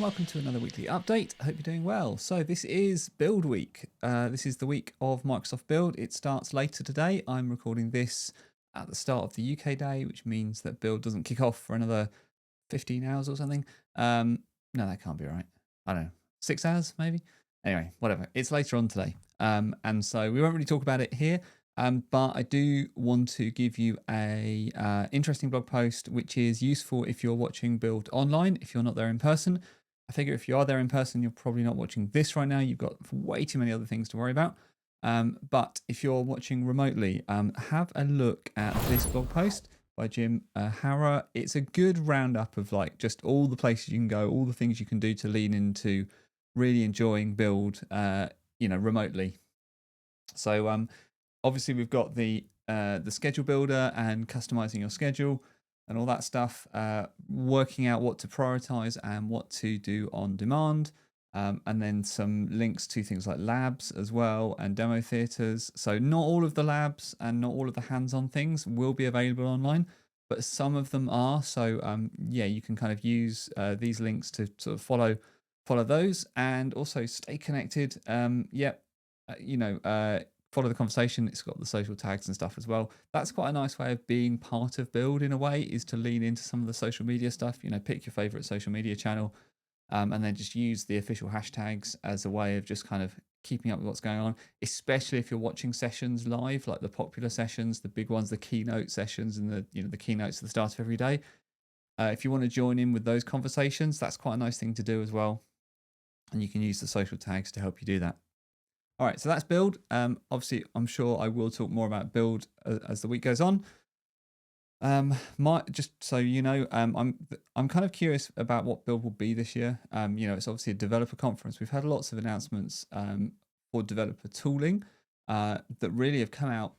welcome to another weekly update. I hope you're doing well. So this is Build Week. This is the week of Microsoft Build. It starts later today. I'm recording this at the start of the UK day, which means that Build doesn't kick off for another 15 hours or something. No, that can't be right. I don't know, 6 hours maybe? Anyway, whatever. It's later on today. And so we won't really talk about it here. But I do want to give you a interesting blog post, which is useful if you're watching Build online, if you're not there in person. I figure if you are there in person, you're probably not watching this right now. You've got way too many other things to worry about. But if you're watching remotely, have a look at this blog post by Jim Harrer. It's a good roundup of like just all the places you can go, all the things you can do to lean into really enjoying Build, remotely. So obviously we've got the schedule builder and customizing your schedule and all that stuff, working out what to prioritize and what to do on demand. And then some links to things like labs as well and demo theaters. So not all of the labs and not all of the hands-on things will be available online, but some of them are. So you can kind of use these links to sort of follow those and also stay connected. Follow the conversation. It's got the social tags and stuff as well. That's quite a nice way of being part of Build in a way, is to lean into some of the social media stuff. Pick your favorite social media channel, and then just use the official hashtags as a way of just kind of keeping up with what's going on, especially if you're watching sessions live, like the popular sessions, the big ones, the keynote sessions, and the keynotes at the start of every day. If you want to join in with those conversations, that's quite a nice thing to do as well. And you can use the social tags to help you do that. All right, so that's Build. Obviously, I'm sure I will talk more about Build as the week goes on. Just so you know, I'm kind of curious about what Build will be this year. It's obviously a developer conference. We've had lots of announcements for developer tooling that really have come out.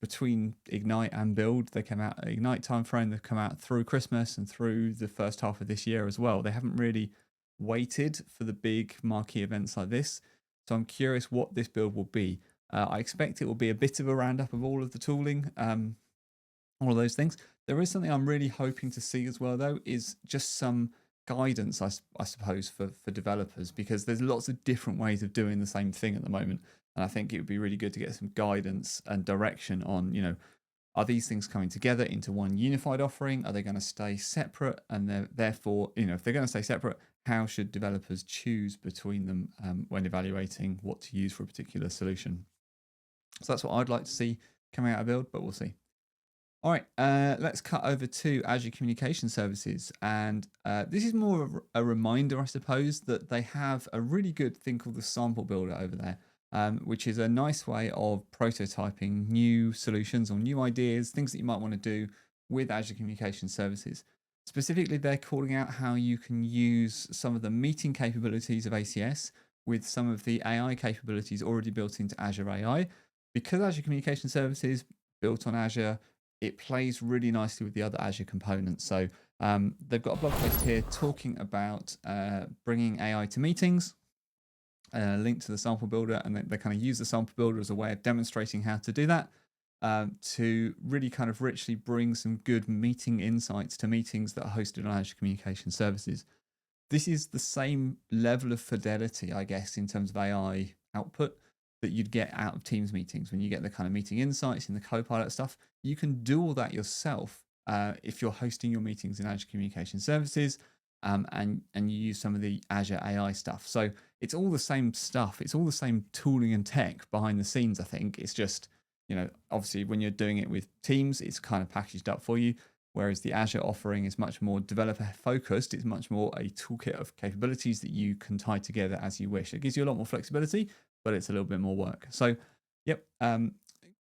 Between Ignite and Build, they came out at Ignite timeframe. They've come out through Christmas and through the first half of this year as well. They haven't really waited for the big marquee events like this. So I'm curious what this build will be. I expect it will be a bit of a roundup of all of the tooling, all of those things. There is something I'm really hoping to see as well, though, is just some guidance, I suppose, for developers, because there's lots of different ways of doing the same thing at the moment. And I think it would be really good to get some guidance and direction on, are these things coming together into one unified offering? Are they going to stay separate? And therefore, if they're going to stay separate, how should developers choose between them when evaluating what to use for a particular solution? So that's what I'd like to see coming out of Build, but we'll see. All right, let's cut over to Azure Communication Services. And this is more of a reminder, I suppose, that they have a really good thing called the sample builder over there, which is a nice way of prototyping new solutions or new ideas, things that you might want to do with Azure Communication Services. Specifically, they're calling out how you can use some of the meeting capabilities of ACS with some of the AI capabilities already built into Azure AI. Because Azure Communication Services built on Azure, it plays really nicely with the other Azure components. So they've got a blog post here talking about bringing AI to meetings, link to the sample builder, and they kind of use the sample builder as a way of demonstrating how to do that. To really kind of richly bring some good meeting insights to meetings that are hosted on Azure Communication Services. This is the same level of fidelity, I guess, in terms of AI output that you'd get out of Teams meetings. When you get the kind of meeting insights and the Copilot stuff, you can do all that yourself if you're hosting your meetings in Azure Communication Services and you use some of the Azure AI stuff. So it's all the same stuff. It's all the same tooling and tech behind the scenes, I think. It's just, obviously when you're doing it with Teams, it's kind of packaged up for you. Whereas the Azure offering is much more developer focused. It's much more a toolkit of capabilities that you can tie together as you wish. It gives you a lot more flexibility, but it's a little bit more work. So,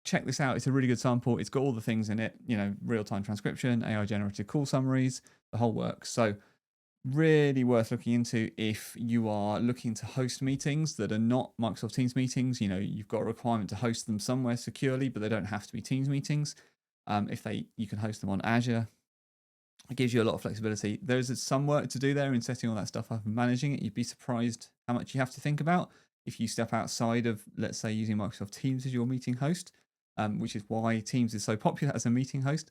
check this out. It's a really good sample. It's got all the things in it, real-time transcription, AI generated call summaries, the whole works. So really worth looking into if you are looking to host meetings that are not Microsoft Teams meetings. You've got a requirement to host them somewhere securely, but they don't have to be Teams meetings. You can host them on Azure. It gives you a lot of flexibility. There's some work to do there in setting all that stuff up and managing it. You'd be surprised how much you have to think about if you step outside of, let's say, using Microsoft Teams as your meeting host, which is why Teams is so popular as a meeting host.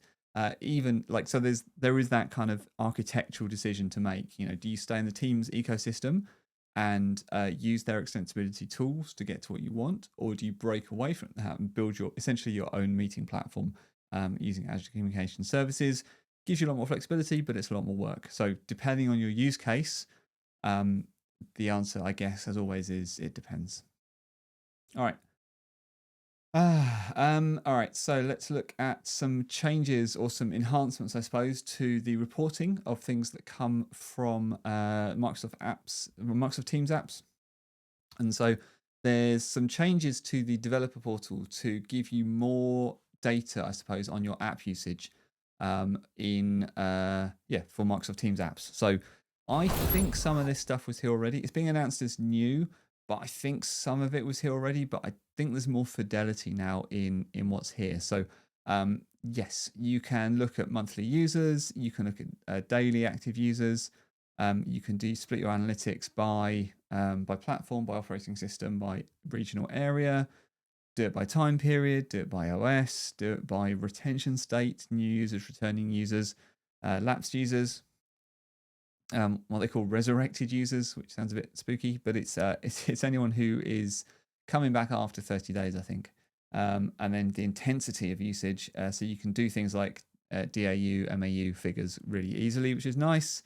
Even like, so there is that kind of architectural decision to make. Do you stay in the Teams ecosystem and use their extensibility tools to get to what you want, or do you break away from that and build essentially your own meeting platform using Azure Communication Services? Gives you a lot more flexibility, but it's a lot more work. So depending on your use case, the answer, I guess, as always, is it depends. All right. All right, so let's look at some changes or some enhancements, I suppose, to the reporting of things that come from Microsoft Teams apps. And so there's some changes to the developer portal to give you more data, I suppose, on your app usage for Microsoft Teams apps. So I think some of this stuff was here already. It's being announced as new, but I think some of it was here already. But I think there's more fidelity now in what's here. So yes, you can look at monthly users. You can look at daily active users. You can split your analytics by platform, by operating system, by regional area. Do it by time period, do it by OS, do it by retention state, new users, returning users, lapsed users, what they call resurrected users, which sounds a bit spooky, but it's anyone who is coming back after 30 days, I think. And then the intensity of usage, so you can do things like DAU, MAU figures really easily, which is nice.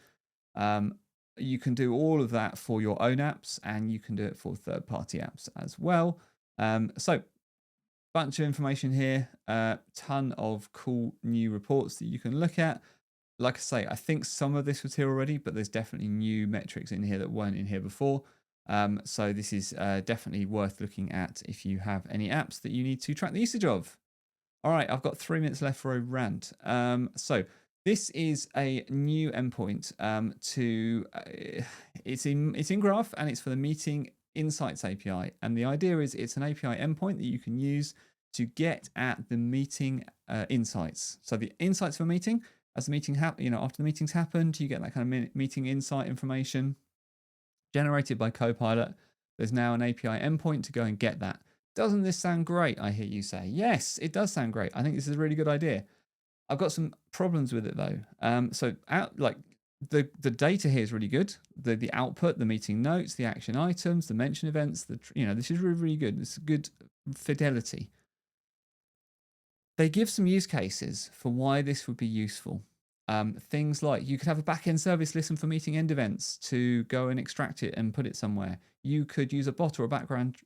You can do all of that for your own apps, and you can do it for third-party apps as well. So bunch of information here, ton of cool new reports that you can look at. Like I say, I think some of this was here already, but there's definitely new metrics in here that weren't in here before. So this is definitely worth looking at if you have any apps that you need to track the usage of. All right, I've got 3 minutes left for a rant. So this is a new endpoint it's in Graph, and it's for the Meeting Insights API. And the idea is it's an API endpoint that you can use to get at the meeting insights. So the insights for a meeting, as the meeting after the meeting's happened, you get that kind of meeting insight information generated by Copilot. There's now an API endpoint to go and get that. Doesn't this sound great? I hear you say. Yes, it does sound great. I think this is a really good idea. I've got some problems with it though. The data here is really good. The output, the meeting notes, the action items, the mention events. This is really, really good. It's good fidelity. They give some use cases for why this would be useful. Things like you could have a backend service listen for meeting end events to go and extract it and put it somewhere. You could use a bot or a background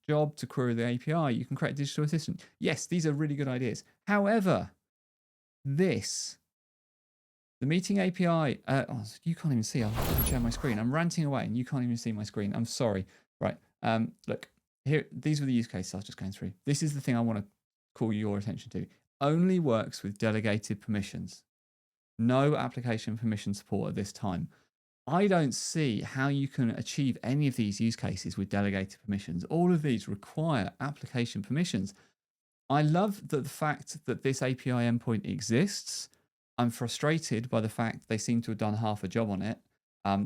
job to query the API. You can create a digital assistant. Yes, these are really good ideas. However, the meeting API, you can't even see. I'll share my screen. I'm ranting away and you can't even see my screen. I'm sorry. Right. Look, here, these were the use cases I was just going through. This is the thing I want to call your attention to. Only works with delegated permissions. No application permission support at this time. I don't see how you can achieve any of these use cases with delegated permissions. All of these require application permissions. I love the fact that this API endpoint exists. I'm frustrated by the fact they seem to have done half a job on it.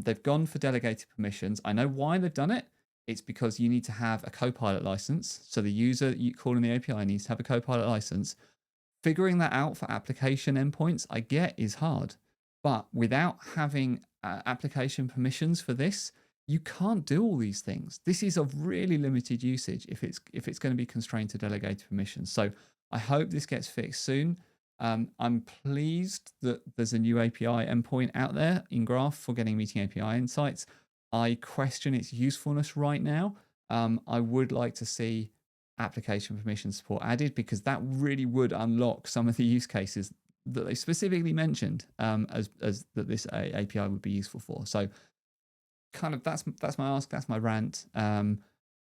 They've gone for delegated permissions. I know why they've done it. It's because you need to have a Copilot license. So the user calling the API needs to have a Copilot license. Figuring that out for application endpoints, I get, is hard. But without having application permissions for this, you can't do all these things. This is of really limited usage if it's going to be constrained to delegated permissions. So I hope this gets fixed soon. I'm pleased that there's a new API endpoint out there in Graph for getting meeting API insights. I question its usefulness right now. I would like to see application permission support added, because that really would unlock some of the use cases that they specifically mentioned as that this API would be useful for. So kind of that's my ask, that's my rant. I'm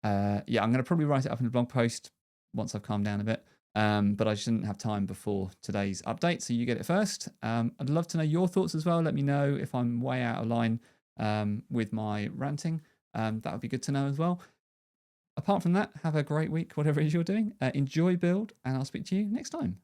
going to probably write it up in a blog post once I've calmed down a bit. But I just didn't have time before today's update, so you get it first. I'd love to know your thoughts as well. Let me know if I'm way out of line with my ranting. That would be good to know as well. Apart from that, have a great week, whatever it is you're doing. Enjoy build, and I'll speak to you next time.